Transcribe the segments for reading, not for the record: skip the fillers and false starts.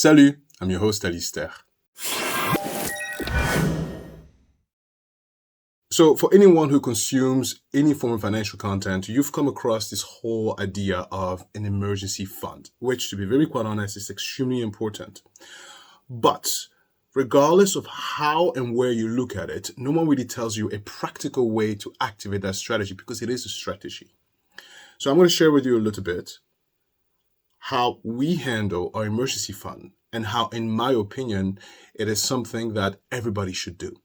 Salut, I'm your host Alistair. So for anyone who consumes any form of financial content, you've come across this whole idea of an emergency fund, which, to be very quite honest, is extremely important. But regardless of how and where you look at it, no one really tells you a practical way to activate that strategy because it is a strategy. So I'm going to share with you a little bit how we handle our emergency fund and how, in my opinion, it is something that everybody should do.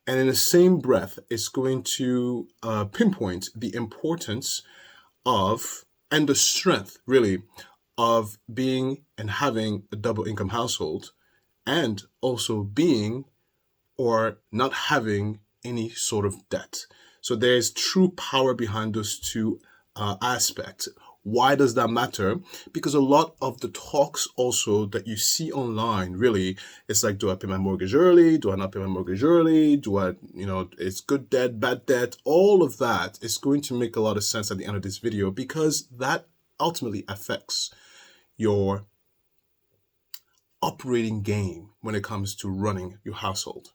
And in the same breath, it's going to pinpoint the importance of and the strength, really, of being and having a double income household and also being or not having any sort of debt. So there's true power behind those two aspects. Why does that matter? Because a lot of the talks also that you see online, really, it's like, do I pay my mortgage early? Do I not pay my mortgage early? Do I, it's good debt, bad debt? All of that is going to make a lot of sense at the end of this video because that ultimately affects your operating game when it comes to running your household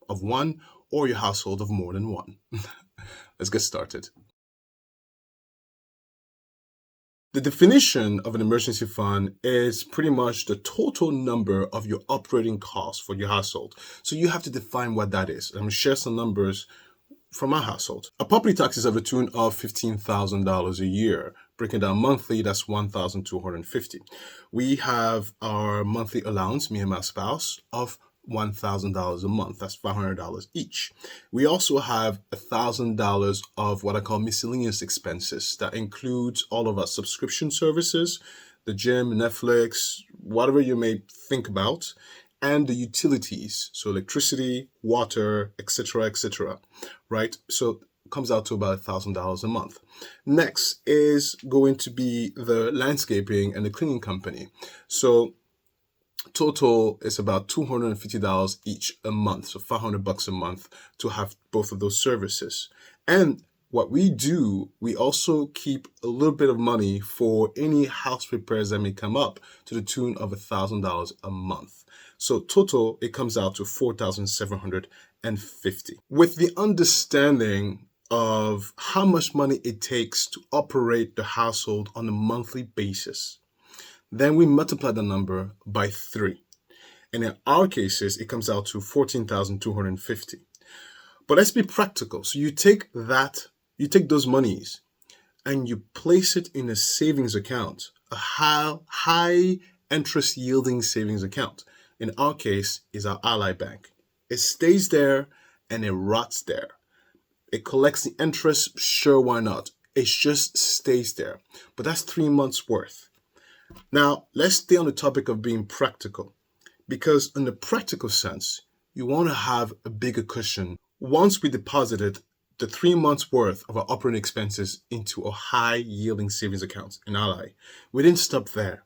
of one or your household of more than one. Let's get started. The definition of an emergency fund is pretty much the total number of your operating costs for your household. So you have to define what that is. I'm going to share some numbers from our household. Our property taxes have a tune of $15,000 a year. Breaking down monthly, that's $1,250. We have our monthly allowance, me and my spouse, of $1,000 a month. That's $500 each. We also have $1,000 of what I call miscellaneous expenses. That includes all of our subscription services, the gym, Netflix, whatever you may think about, and the utilities, so electricity, water, etc., right? So it comes out to about $1,000 a month. Next is going to be the landscaping and the cleaning company. So total is about $250 each a month, so $500 a month to have both of those services. And what we do, we also keep a little bit of money for any house repairs that may come up to the tune of $1,000 a month. So total, it comes out to $4,750. With the understanding of how much money it takes to operate the household on a monthly basis, then we multiply the number by 3. And in our cases, it comes out to $14,250. But let's be practical. So you take those monies and you place it in a savings account, a high interest yielding savings account. In our case, is our Ally Bank. It stays there and it rots there. It collects the interest, sure, why not? It just stays there. But that's 3 months worth. Now, let's stay on the topic of being practical, because in the practical sense, you want to have a bigger cushion. Once we deposited the 3 months worth of our operating expenses into a high yielding savings account in Ally, we didn't stop there.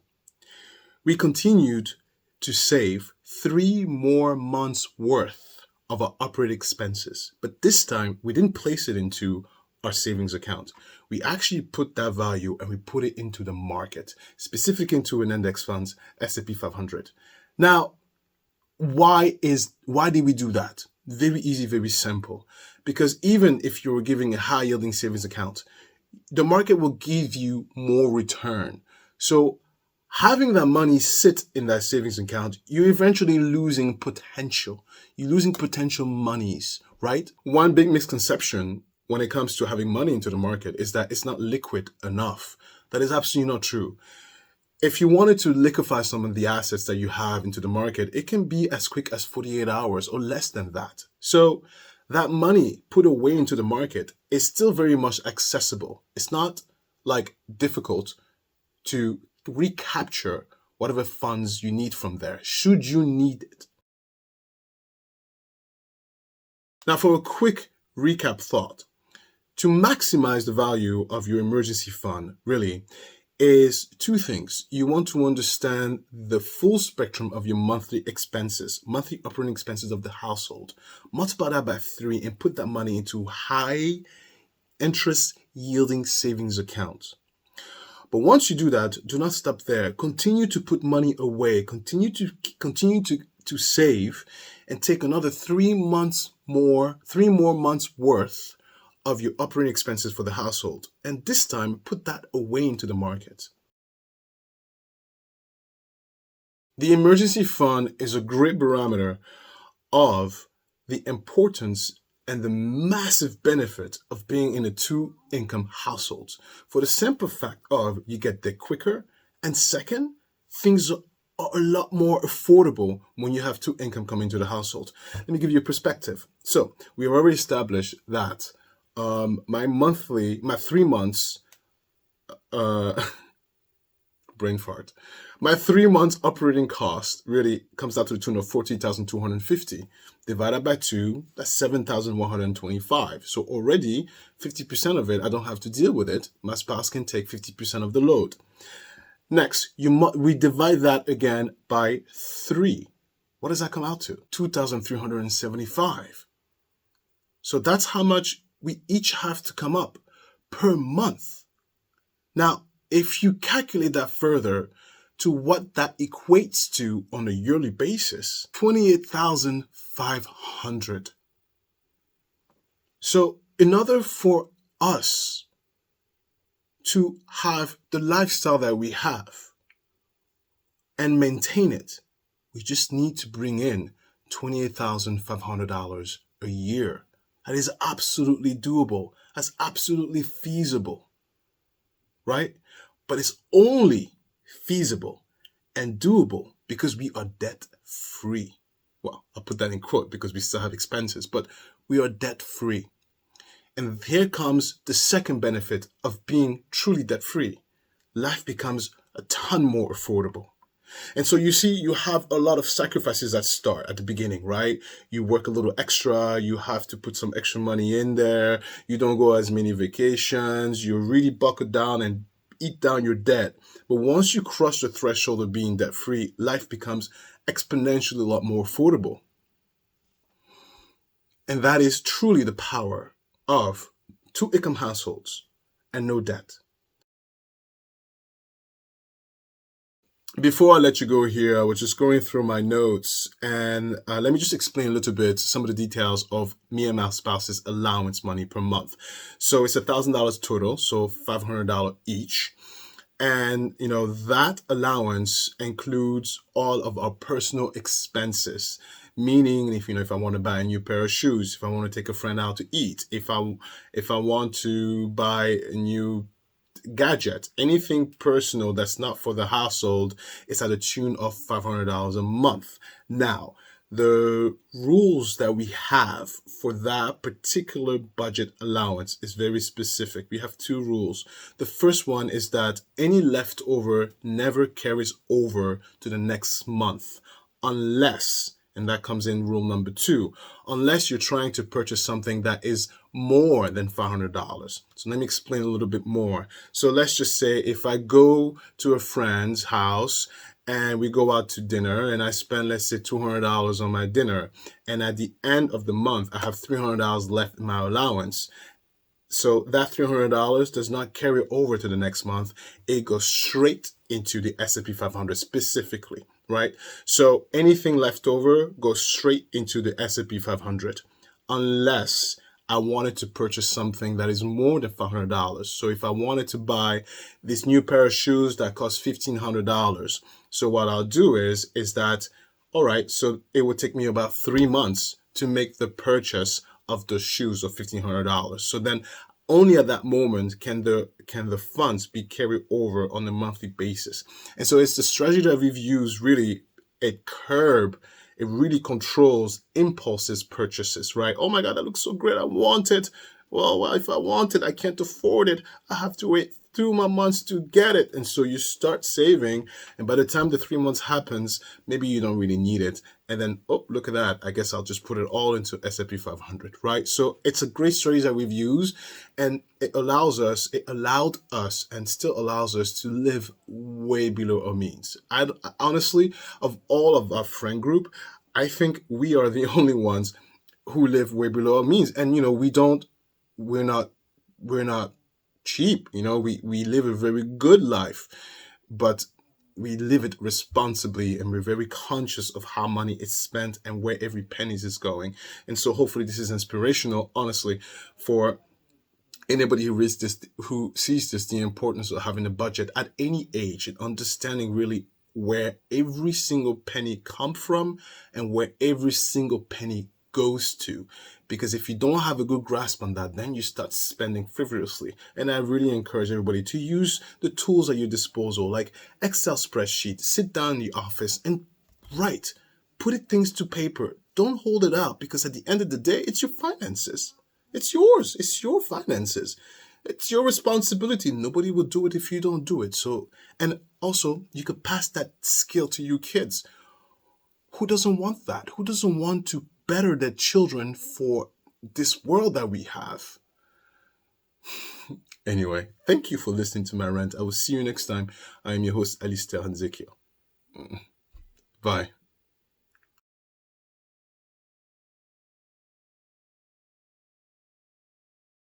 We continued to save 3 more months worth of our operating expenses, but this time we didn't place it into our savings account. We actually put that value and we put it into the market, specific into an index fund's S&P 500. Now, why did we do that? Very easy, very simple. Because even if you're giving a high yielding savings account, the market will give you more return. So having that money sit in that savings account, you're eventually losing potential. You're losing potential monies, right? One big misconception when it comes to having money into the market is that it's not liquid enough. That is absolutely not true. If you wanted to liquefy some of the assets that you have into the market, it can be as quick as 48 hours or less than that. So that money put away into the market is still very much accessible. It's not like difficult to recapture whatever funds you need from there, should you need it. Now, for a quick recap thought, to maximize the value of your emergency fund, really, is 2 things. You want to understand the full spectrum of your monthly expenses, monthly operating expenses of the household. Multiply that by 3 and put that money into high interest yielding savings accounts. But once you do that, do not stop there. Continue to put money away. Continue to save, and take another 3 more months worth of your operating expenses for the household. And this time, put that away into the market. The emergency fund is a great barometer of the importance and the massive benefit of being in a two-income household, for the simple fact of you get there quicker, and second, things are a lot more affordable when you have two income coming to the household. Let me give you a perspective. So we have already established that my 3 months, brain fart. My 3 months operating cost really comes out to the tune of 14,250. Divided by 2, that's 7,125. So already 50% of it, I don't have to deal with it. My spouse can take 50% of the load. Next, we divide that again by 3. What does that come out to? 2,375. So that's how much we each have to come up per month. Now, if you calculate that further to what that equates to on a yearly basis, 28,500. So in order for us to have the lifestyle that we have and maintain it, we just need to bring in $28,500 a year. That is absolutely doable. That's absolutely feasible, right? But it's only feasible and doable because we are debt free. Well, I'll put that in quote because we still have expenses, but we are debt free. And here comes the second benefit of being truly debt free. Life becomes a ton more affordable. And so you see, you have a lot of sacrifices that start at the beginning, right? You work a little extra, you have to put some extra money in there, you don't go as many vacations, you really buckle down and eat down your debt. But once you cross the threshold of being debt free, life becomes exponentially a lot more affordable. And that is truly the power of two-income households and no debt. Before I let you go here, I was just going through my notes, and let me just explain a little bit some of the details of me and my spouse's allowance money per month. So it's $1,000 total, so $500 each. And, that allowance includes all of our personal expenses, meaning if I want to buy a new pair of shoes, if I want to take a friend out to eat, if I want to buy a new gadget, anything personal that's not for the household, is at a tune of $500 a month. Now, the rules that we have for that particular budget allowance is very specific. We have 2 rules. The first one is that any leftover never carries over to the next month unless, and that comes in rule number 2, unless you're trying to purchase something that is more than $500. So let me explain a little bit more. So let's just say if I go to a friend's house and we go out to dinner and I spend, let's say, $200 on my dinner, and at the end of the month, I have $300 left in my allowance. So that $300 does not carry over to the next month. It goes straight into the S&P 500 specifically, right? So anything left over goes straight into the S&P 500 unless I wanted to purchase something that is more than $500. So if I wanted to buy this new pair of shoes that cost $1,500, so what I'll do is that, all right, so it would take me about 3 months to make the purchase of the shoes of $1,500. So then only at that moment can the funds be carried over on a monthly basis. And so it's the strategy that we've used. Really, it really controls impulses purchases, right? Oh my God, that looks so great, I want it. Well, if I want it, I can't afford it. I have to wait 2 more months to get it. And so you start saving, and by the time the 3 months happens, maybe you don't really need it. And then, oh, look at that. I guess I'll just put it all into S&P 500, right? So it's a great strategy that we've used, and it allowed us, and still allows us to live way below our means. I honestly, of all of our friend group, I think we are the only ones who live way below our means. And, we're not cheap. We live a very good life, but we live it responsibly, and we're very conscious of how money is spent and where every penny is going. And so hopefully this is inspirational, honestly, for anybody who sees this, the importance of having a budget at any age and understanding really where every single penny come from and where every single penny goes to. Because if you don't have a good grasp on that, then you start spending frivolously. And I really encourage everybody to use the tools at your disposal, like Excel spreadsheet. Sit down in the office and write. Put it things to paper. Don't hold it out, because at the end of the day, it's your finances. It's yours. It's your finances. It's your responsibility. Nobody will do it if you don't do it. So, and also, you could pass that skill to your kids. Who doesn't want that? Who doesn't want to better their children for this world that we have? Anyway, thank you for listening to my rant. I will see you next time. I am your host, Alistair Hanzekiel. Bye.